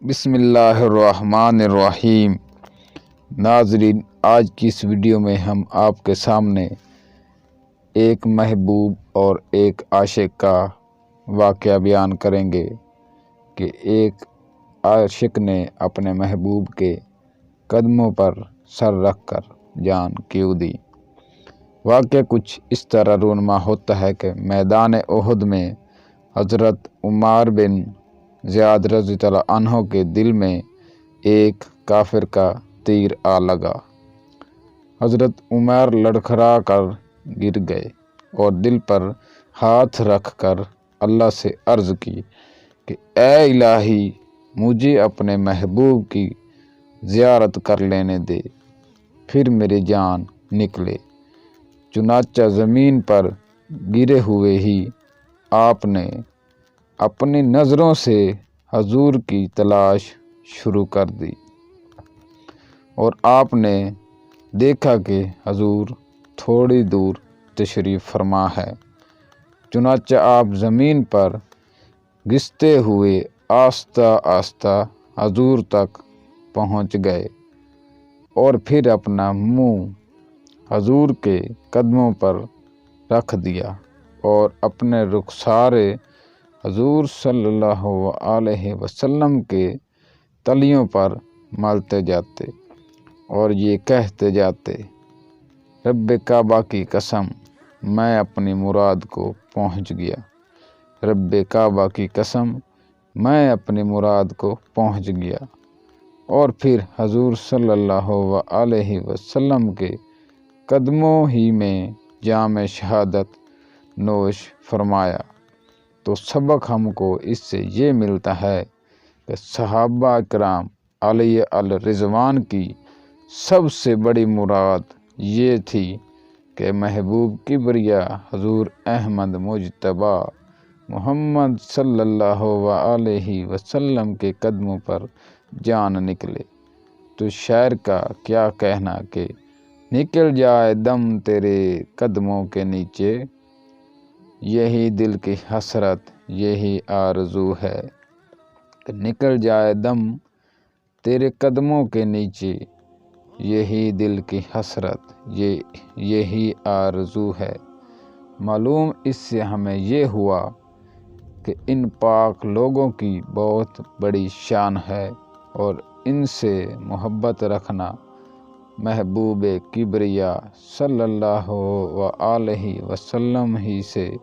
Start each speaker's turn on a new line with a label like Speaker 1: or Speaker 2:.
Speaker 1: بسم اللہ الرحمن الرحیم۔ ناظرین، آج کی اس ویڈیو میں ہم آپ کے سامنے ایک محبوب اور ایک عاشق کا واقعہ بیان کریں گے کہ ایک عاشق نے اپنے محبوب کے قدموں پر سر رکھ کر جان کیوں دی۔ واقعہ کچھ اس طرح رونما ہوتا ہے کہ میدان احد میں حضرت عمار بن زیاد رضی اللہ عنہ کے دل میں ایک کافر کا تیر آ لگا۔ حضرت عمر لڑکھڑا کر گر گئے اور دل پر ہاتھ رکھ کر اللہ سے عرض کی کہ اے الہی، مجھے اپنے محبوب کی زیارت کر لینے دے، پھر میری جان نکلے۔ چنانچہ زمین پر گرے ہوئے ہی آپ نے اپنی نظروں سے حضور کی تلاش شروع کر دی اور آپ نے دیکھا کہ حضور تھوڑی دور تشریف فرما ہے۔ چنانچہ آپ زمین پر گھستے ہوئے آہستہ آہستہ حضور تک پہنچ گئے اور پھر اپنا منہ حضور کے قدموں پر رکھ دیا اور اپنے رخسار حضور صلی اللہ علیہ وسلم کے تلیوں پر ملتے جاتے اور یہ کہتے جاتے، رب کعبہ کی قسم، میں اپنی مراد کو پہنچ گیا، رب کعبہ کی قسم، میں اپنی مراد کو پہنچ گیا۔ اور پھر حضور صلی اللہ علیہ وسلم کے قدموں ہی میں جام شہادت نوش فرمایا۔ تو سبق ہم کو اس سے یہ ملتا ہے کہ صحابہ کرام علیہ الرضوان کی سب سے بڑی مراد یہ تھی کہ محبوب کبریا حضور احمد مجتبیٰ محمد صلی اللہ علیہ وسلم کے قدموں پر جان نکلے۔ تو شاعر کا کیا کہنا کہ نکل جائے دم تیرے قدموں کے نیچے، یہی دل کی حسرت یہی آرزو ہے، کہ نکل جائے دم تیرے قدموں کے نیچے، یہی دل کی حسرت یہی آرزو ہے۔ معلوم اس سے ہمیں یہ ہوا کہ ان پاک لوگوں کی بہت بڑی شان ہے اور ان سے محبت رکھنا محبوب کبریا صلی اللہ علیہ وسلم ہی سے